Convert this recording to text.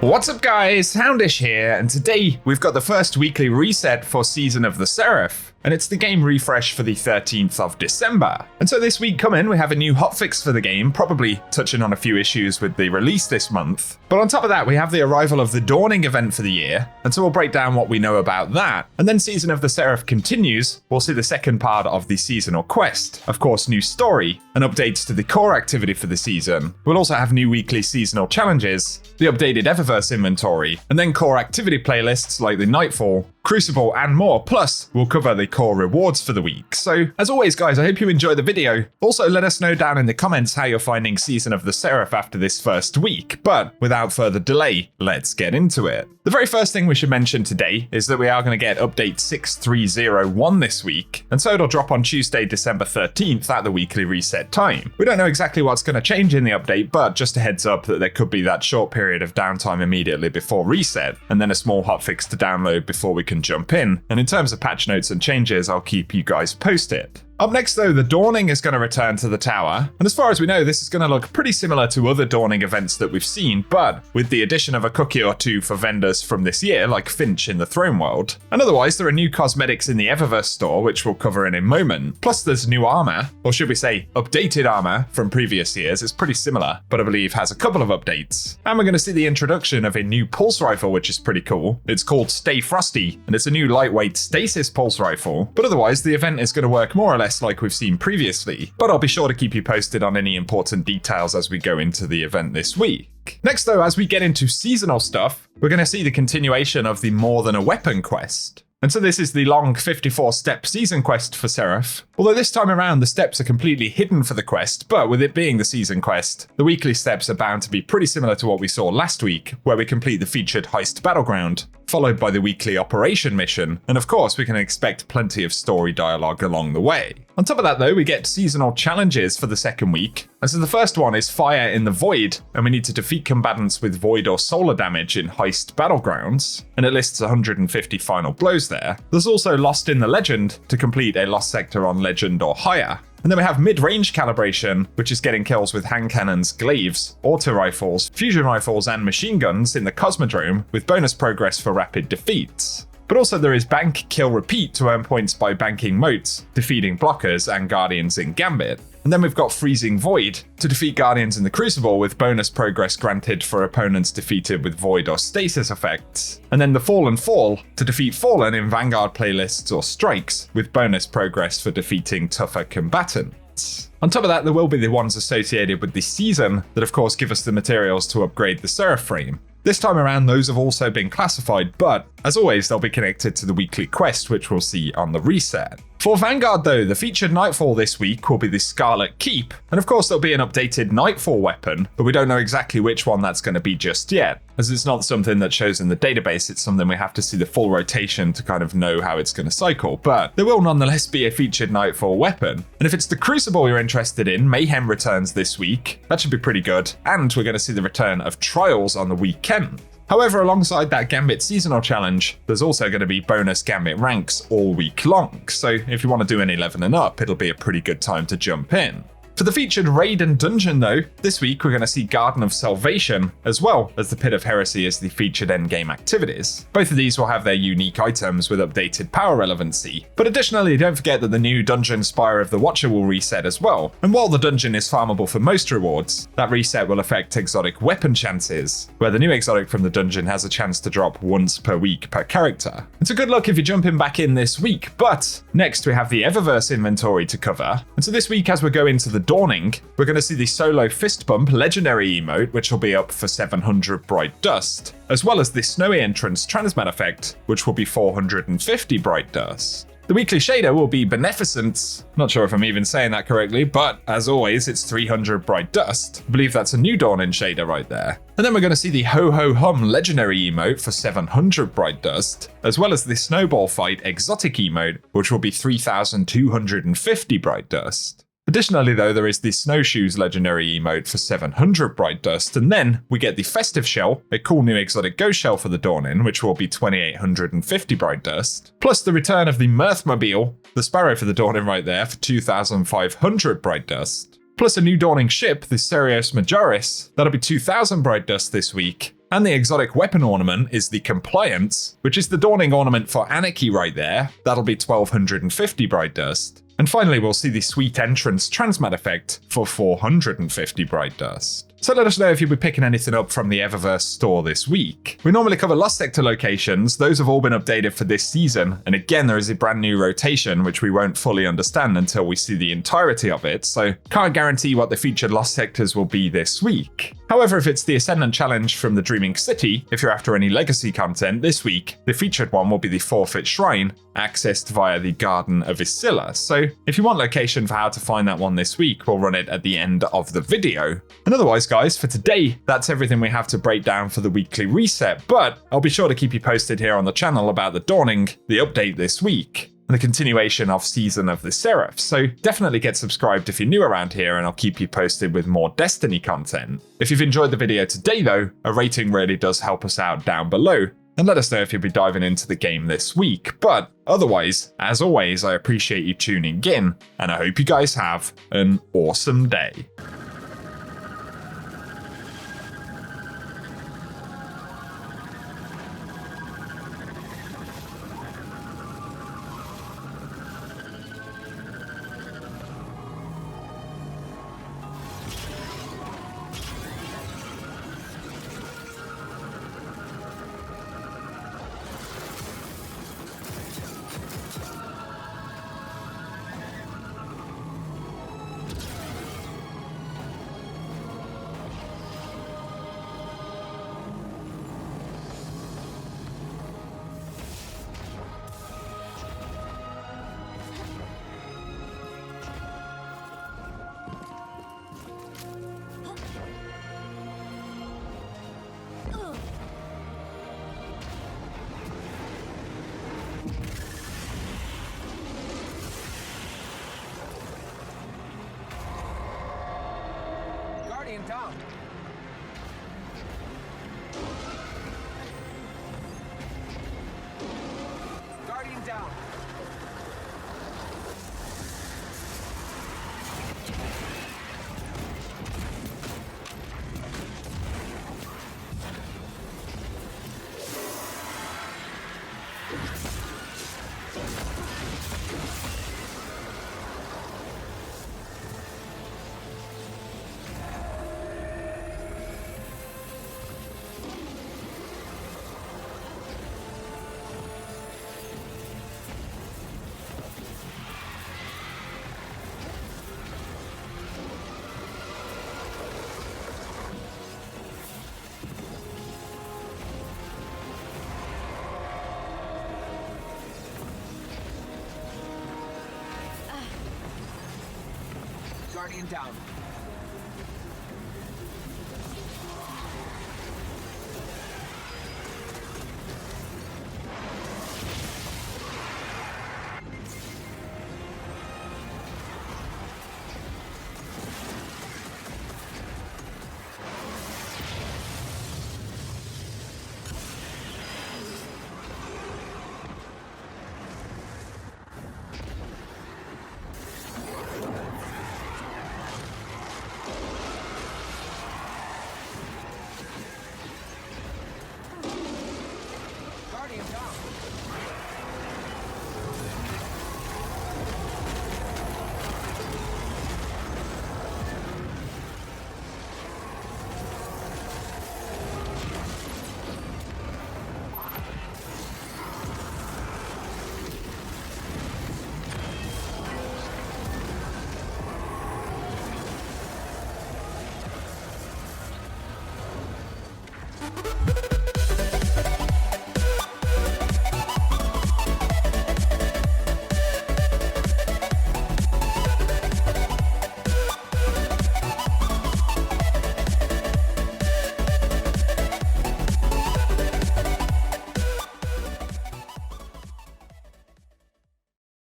What's up guys, Houndish here, and today we've got the first weekly reset for Season of the Seraph, and it's the game refresh for the 13th of December. And so this week coming, we have a new hotfix for the game, probably touching on a few issues with the release this month. But on top of that, we have the arrival of the Dawning event for the year, and so we'll break down what we know about that. And then Season of the Seraph continues, we'll see the second part of the seasonal quest. Of course, new story, and updates to the core activity for the season. We'll also have new weekly seasonal challenges, the updated Eververse inventory, and then core activity playlists like the Nightfall, Crucible, and more. Plus, we'll cover the core rewards for the week. So, as always, guys, I hope you enjoy the video. Also, let us know down in the comments how you're finding Season of the Seraph after this first week. But without further delay, let's get into it. The very first thing we should mention today is that we are going to get update 6301 this week, and so it'll drop on Tuesday, December 13th at the weekly reset time. We don't know exactly what's going to change in the update, but just a heads up that there could be that short period of downtime immediately before reset, and then a small hotfix to download before we can jump in. And in terms of patch notes and changes, I'll keep you guys posted. Up next though, the Dawning is going to return to the tower, and as far as we know, this is going to look pretty similar to other Dawning events that we've seen, but with the addition of a cookie or two for vendors from this year, like Finch in the Throne World. And otherwise, there are new cosmetics in the Eververse store, which we'll cover in a moment. Plus there's new armor, or should we say updated armor from previous years. It's pretty similar, but I believe has a couple of updates. And we're going to see the introduction of a new pulse rifle, which is pretty cool. It's called Stay Frosty, and it's a new lightweight stasis pulse rifle. But otherwise, the event is going to work more or less like we've seen previously, but I'll be sure to keep you posted on any important details as we go into the event this week. Next though, as we get into seasonal stuff, we're going to see the continuation of the More Than a Weapon quest. And so this is the long 54-step season quest for Seraph. Although this time around the steps are completely hidden for the quest, but with it being the season quest, the weekly steps are bound to be pretty similar to what we saw last week, where we complete the featured heist battleground, followed by the weekly operation mission, and of course we can expect plenty of story dialogue along the way. On top of that though, we get seasonal challenges for the second week, and so the first one is Fire in the Void, and we need to defeat combatants with void or solar damage in heist battlegrounds, and it lists 150 final blows there. There's also Lost in the Legend, to complete a lost sector on Legend or higher. And then we have mid-range calibration, which is getting kills with hand cannons, glaives, auto rifles, fusion rifles, and machine guns in the Cosmodrome, with bonus progress for rapid defeats. But also there is Bank, Kill, Repeat to earn points by banking moats, defeating blockers and guardians in Gambit. And then we've got Freezing Void to defeat guardians in the Crucible with bonus progress granted for opponents defeated with void or stasis effects. And then the Fallen Fall to defeat Fallen in Vanguard playlists or strikes with bonus progress for defeating tougher combatants. On top of that, there will be the ones associated with the season that of course give us the materials to upgrade the Seraph frame. This time around, those have also been classified, but as always, they'll be connected to the weekly quest, which we'll see on the reset. For Vanguard though, the featured Nightfall this week will be the Scarlet Keep, and of course there'll be an updated Nightfall weapon, but we don't know exactly which one that's going to be just yet, as it's not something that shows in the database. It's something we have to see the full rotation to kind of know how it's going to cycle, but there will nonetheless be a featured Nightfall weapon. And if it's the Crucible you're interested in, Mayhem returns this week. That should be pretty good, and we're going to see the return of Trials on the weekend. However, alongside that Gambit seasonal challenge, there's also going to be bonus Gambit ranks all week long, so if you want to do any leveling up, it'll be a pretty good time to jump in. For the featured raid and dungeon though, this week we're going to see Garden of Salvation, as well as the Pit of Heresy as the featured endgame activities. Both of these will have their unique items with updated power relevancy, but additionally don't forget that the new Dungeon Spire of the Watcher will reset as well, and while the dungeon is farmable for most rewards, that reset will affect exotic weapon chances, where the new exotic from the dungeon has a chance to drop once per week per character. And so good luck if you're jumping back in this week, but next we have the Eververse inventory to cover, and so this week as we go into the Dawning, we're going to see the Solo Fist Bump legendary emote, which will be up for 700 Bright Dust, as well as the Snowy Entrance transmat effect, which will be 450 Bright Dust. The weekly shader will be Beneficence. Not sure if I'm even saying that correctly, but as always, it's 300 Bright Dust. I believe that's a new Dawning shader right there. And then we're going to see the Ho Ho Hum legendary emote for 700 Bright Dust, as well as the Snowball Fight exotic emote, which will be 3,250 Bright Dust. Additionally though, there is the Snowshoes legendary emote for 700 Bright Dust, and then we get the Festive Shell, a cool new exotic ghost shell for the Dawning, which will be 2,850 Bright Dust, plus the return of the Mirthmobile, the Sparrow for the Dawning right there, for 2,500 Bright Dust. Plus a new Dawning ship, the Serios Majoris, that'll be 2,000 Bright Dust this week, And the exotic weapon ornament is the Compliance, which is the dawning ornament for Anarchy right there. That'll be 1250 bright dust. And finally, we'll see the sweet entrance transmat effect for 450 bright dust. So let us know if you'll be picking anything up from the Eververse store this week. We normally cover Lost Sector locations. Those have all been updated for this season. And again, there is a brand new rotation, which we won't fully understand until we see the entirety of it. So can't guarantee what the featured Lost Sectors will be this week. However, if it's the Ascendant challenge from the Dreaming City, if you're after any legacy content this week, the featured one will be the Forfeit Shrine, accessed via the Garden of Isilla. So if you want location for how to find that one this week, we'll run it at the end of the video. And otherwise, guys, for today, that's everything we have to break down for the weekly reset, but I'll be sure to keep you posted here on the channel about the Dawning, the update this week, and the continuation of Season of the Seraph. So definitely get subscribed if you're new around here, and I'll keep you posted with more Destiny content. If you've enjoyed the video today though, a rating really does help us out down below, and let us know if you'll be diving into the game this week. But otherwise, as always, I appreciate you tuning in, and I hope you guys have an awesome day. Down. Guardian down. Guardian down.